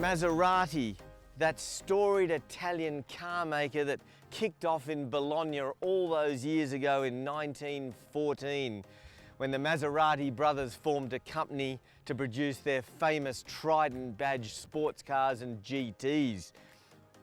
Maserati, that storied Italian car maker that kicked off in Bologna all those years ago in 1914, when the Maserati brothers formed a company to produce their famous Trident badge sports cars and GTs.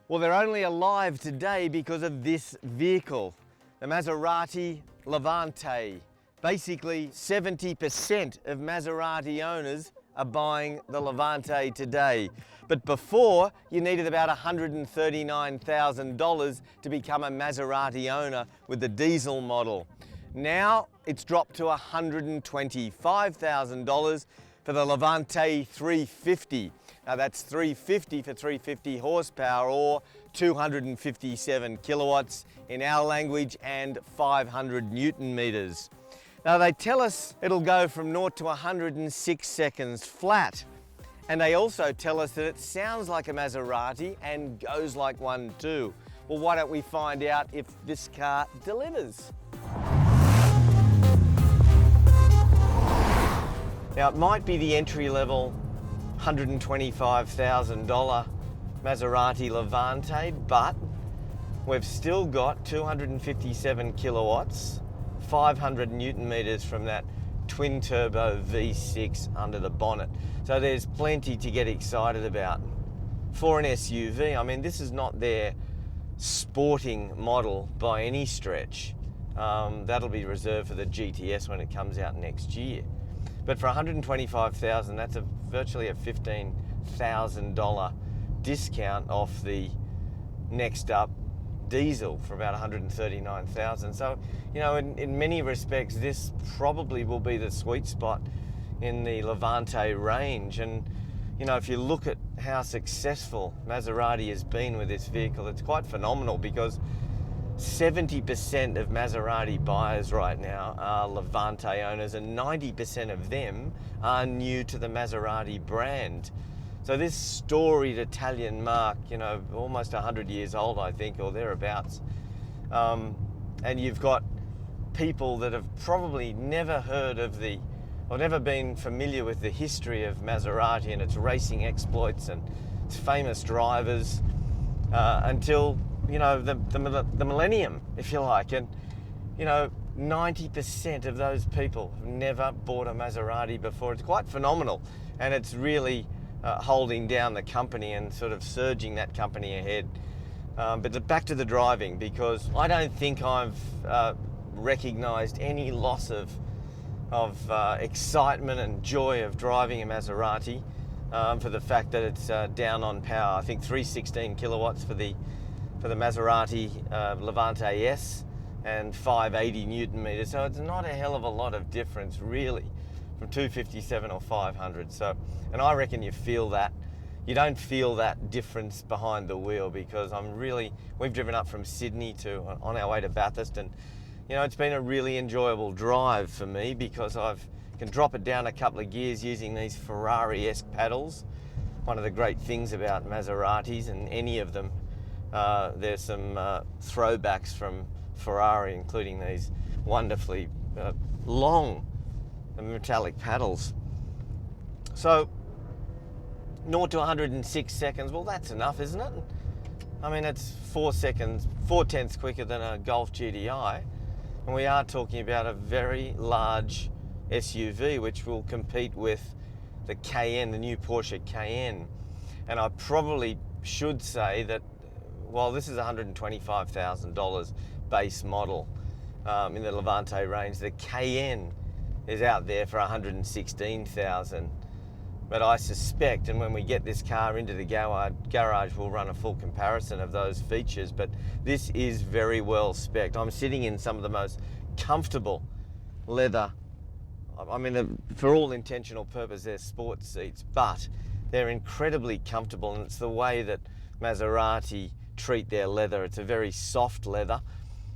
Well, they're only alive today because of this vehicle, the Maserati Levante. Basically, 70% of Maserati owners are buying the Levante today. But before, you needed about $139,000 to become a Maserati owner with the diesel model. Now it's dropped to $125,000 for the Levante 350. Now that's 350 for 350 horsepower or 257 kilowatts in our language and 500 Newton meters. Now they tell us it'll go from 0 to 106 seconds flat. And they also tell us that it sounds like a Maserati and goes like one too. Well, why don't we find out if this car delivers? Now it might be the entry-level $125,000 Maserati Levante, but we've still got 257 kilowatts, 500 Newton meters from that twin-turbo V6 under the bonnet. So there's plenty to get excited about. For an SUV, I mean, this is not their sporting model by any stretch. That'll be reserved for the GTS when it comes out next year. But for $125,000, that's virtually a $15,000 discount off the next up diesel for about $139,000. So, you know, in many respects, this probably will be the sweet spot in the Levante range. And, you know, if you look at how successful Maserati has been with this vehicle, it's quite phenomenal because 70% of Maserati buyers right now are Levante owners and 90% of them are new to the Maserati brand. So this storied Italian mark, you know, almost 100 years old, I think, or thereabouts. And you've got people that have probably never heard of or never been familiar with the history of Maserati and its racing exploits and its famous drivers until, you know, the millennium, if you like. And, you know, 90% of those people have never bought a Maserati before. It's quite phenomenal, and it's really holding down the company and sort of surging that company ahead. But back to the driving, because I don't think I've recognised any loss of excitement and joy of driving a Maserati for the fact that it's down on power. I think 316 kilowatts for the Maserati Levante S and 580 Newton meters. So it's not a hell of a lot of difference really from 257 or 500. So, and I reckon you feel that. You don't feel that difference behind the wheel because we've driven up from Sydney on our way to Bathurst, and you know, it's been a really enjoyable drive for me because I can drop it down a couple of gears using these Ferrari-esque paddles. One of the great things about Maseratis, and any of them, there's some throwbacks from Ferrari, including these wonderfully long metallic paddles. So 0 to 106 seconds, well, that's enough, isn't it? I mean, it's 4 tenths quicker than a Golf GTI. And we are talking about a very large SUV, which will compete with the Cayenne, the new Porsche Cayenne. And I probably should say that while this is $125,000 base model in the Levante range, the Cayenne is out there for $116,000. But I suspect, and when we get this car into the garage, we'll run a full comparison of those features. But this is very well spec'd. I'm sitting in some of the most comfortable leather. I mean, for all intentional purpose, they're sports seats, but they're incredibly comfortable, and it's the way that Maserati treat their leather. It's a very soft leather.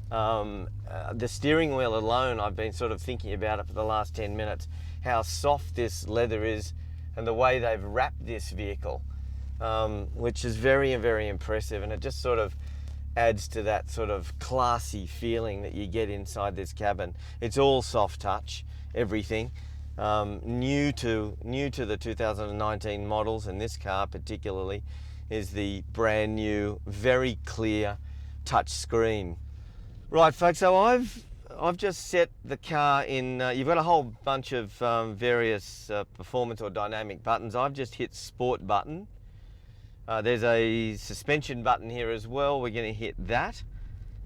The steering wheel alone, I've been sort of thinking about it for the last 10 minutes, how soft this leather is and the way they've wrapped this vehicle, which is very, very impressive. And it just sort of adds to that sort of classy feeling that you get inside this cabin. It's all soft touch, everything. New to the 2019 models, and this car particularly, is the brand new, very clear touch screen. Right, folks, so I've just set the car in, you've got a whole bunch of various performance or dynamic buttons. I've just hit sport button. There's a suspension button here as well. We're going to hit that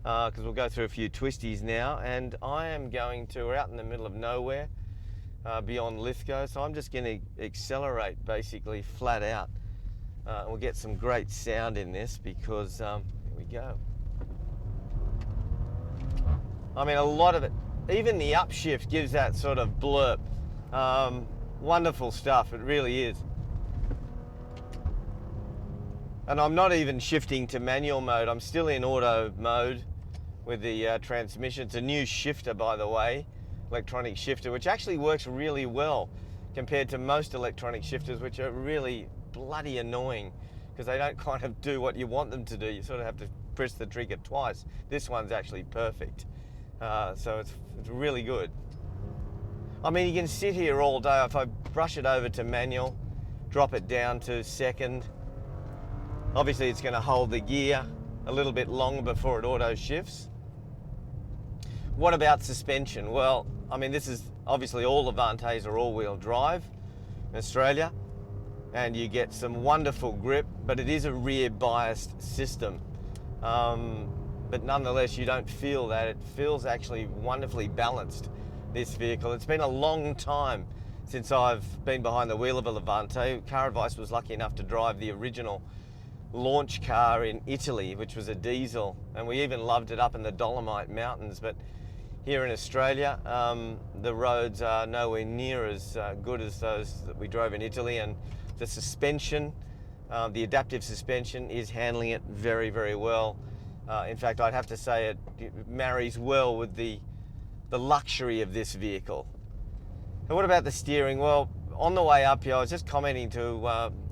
because we'll go through a few twisties now, and I am going to, we're out in the middle of nowhere beyond Lithgow, so I'm just going to accelerate basically flat out. We'll get some great sound in this because, here we go. I mean, a lot of it, even the upshift gives that sort of blurb. Wonderful stuff, it really is. And I'm not even shifting to manual mode, I'm still in auto mode with the transmission. It's a new shifter, by the way, electronic shifter, which actually works really well compared to most electronic shifters, which are really bloody annoying because they don't kind of do what you want them to do. You sort of have to press the trigger twice. This one's actually perfect. So it's really good. I mean, you can sit here all day. If I brush it over to manual, drop it down to second, obviously it's going to hold the gear a little bit longer before it auto shifts. What about suspension? Well, I mean, this is obviously all Levantes are all-wheel drive in Australia, and you get some wonderful grip, but it is a rear biased system. But nonetheless, you don't feel that. It feels actually wonderfully balanced, this vehicle. It's been a long time since I've been behind the wheel of a Levante. Car Advice was lucky enough to drive the original launch car in Italy, which was a diesel, and we even loved it up in the Dolomite Mountains. But here in Australia, the roads are nowhere near as good as those that we drove in Italy, and the suspension, the adaptive suspension, is handling it very, very well. In fact, I'd have to say it marries well with the luxury of this vehicle. And what about the steering? Well, on the way up here, I was just commenting to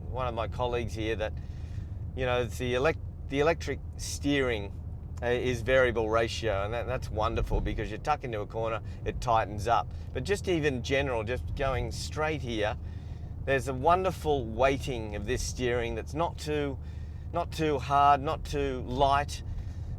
one of my colleagues here that, you know, the electric steering is variable ratio, and that's wonderful because you tuck into a corner, it tightens up. But just even general, just going straight here, there's a wonderful weighting of this steering that's not too hard, not too light.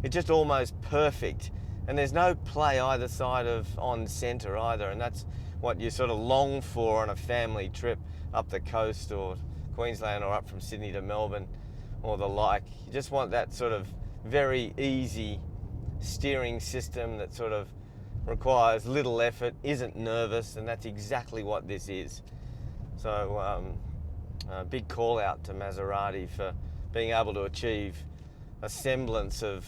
It's just almost perfect, and there's no play either side of on center either, and that's what you sort of long for on a family trip up the coast or Queensland or up from Sydney to Melbourne or the like. You just want that sort of very easy steering system that sort of requires little effort, isn't nervous, and that's exactly what this is. So a big call out to Maserati for being able to achieve a semblance of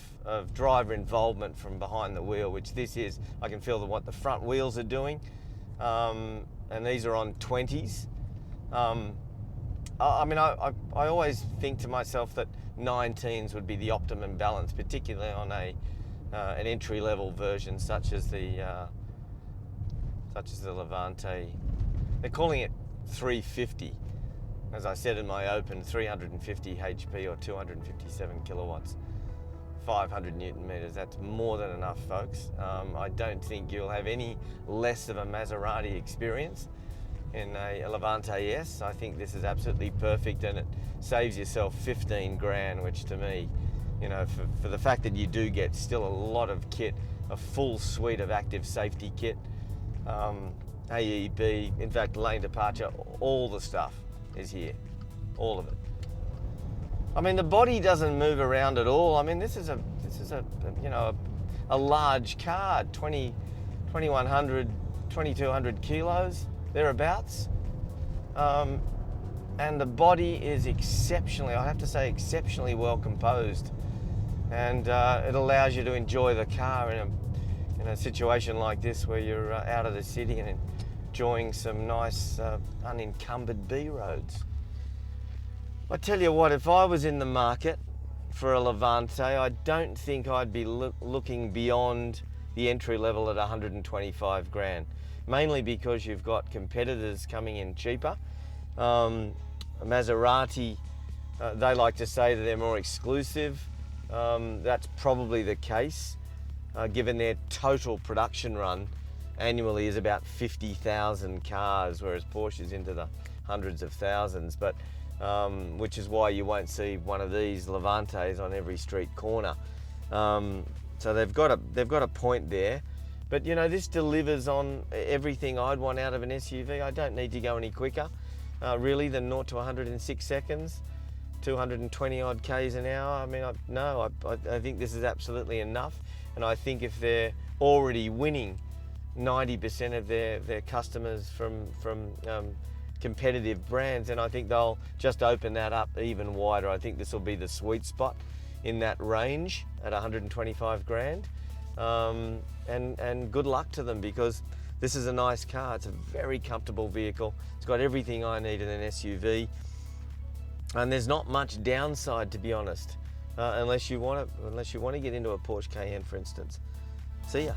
driver involvement from behind the wheel, which this is. I can feel what the front wheels are doing, and these are on 20s. I mean, I always think to myself that 19s would be the optimum balance, particularly on an entry-level version such as the Levante. They're calling it 350. As I said in my open, 350 HP or 257 kilowatts, 500 Newton meters. That's more than enough, folks. I don't think you'll have any less of a Maserati experience in a Levante S. I think this is absolutely perfect, and it saves yourself 15 grand, which to me, you know, for the fact that you do get still a lot of kit, a full suite of active safety kit, AEB, in fact, lane departure, all the stuff is here, all of it. I mean, the body doesn't move around at all. I mean, this is a you know, a large car, 2100, 2200 kilos, thereabouts. And the body is exceptionally, I have to say, exceptionally well composed. And it allows you to enjoy the car in a situation like this where you're out of the city and enjoying some nice unencumbered B roads. I tell you what, if I was in the market for a Levante, I don't think I'd be looking beyond the entry level at 125 grand. Mainly because you've got competitors coming in cheaper. Maserati, they like to say that they're more exclusive. That's probably the case, given their total production run annually is about 50,000 cars, whereas Porsche's into the hundreds of thousands. But which is why you won't see one of these Levantes on every street corner. So they've got a point there. But you know, this delivers on everything I'd want out of an SUV. I don't need to go any quicker, really, than 0 to 100 in 6 seconds, 220 odd Ks an hour. I mean, I think this is absolutely enough. And I think if they're already winning 90% of their customers from competitive brands, and I think they'll just open that up even wider. I think this will be the sweet spot in that range at 125 grand. And good luck to them, because this is a nice car. It's a very comfortable vehicle. It's got everything I need in an SUV, and there's not much downside, to be honest, unless you want to get into a Porsche Cayenne, for instance. See ya.